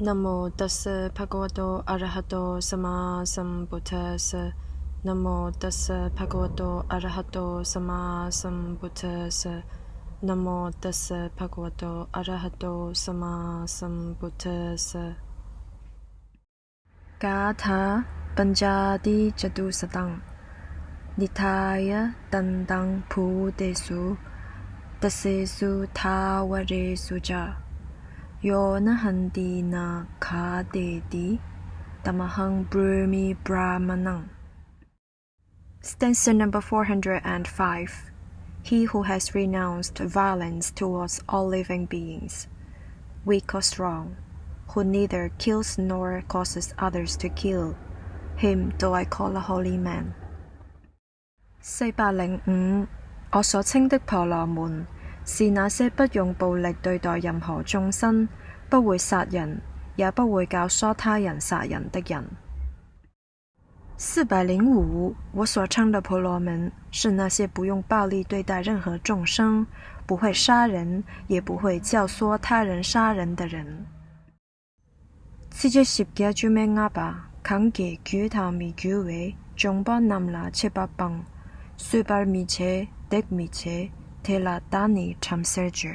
นะโมตัสสะภะคะวะโตอะระหะโตสัมมาสัมพุทธัสสะนะโมตัสสะภะคะวะโตอะระหะโตสัมมาสัมพุทธัสสะนะโมตัสสะภะคะวะโตอะระหะโตสัมมาสัมพุทธัสสะกาถาปัญจติจตุสตังนิทายะตันตังภูเตสุตัสเสสุทาวเรสุจาโยนะหันตินาคาเตติตมหังบรมิบรามานัง Stanza number 405. He who has renounced violence towards all living beings, weak or strong, who neither kills nor causes others to kill, him do I call a holy man. 405我所稱的婆羅門是那些不用暴力對待任何眾生，不會殺人，也不會教唆他人殺人的人。405我所稱的婆羅門是那些不用暴力對待任何眾生，不會殺人，也不會教唆他人殺人的人。70嘅做咩噏啊？近嘅舉頭未舉位，仲不冧啦700磅，水巴米切的米切，提拉達尼參社住。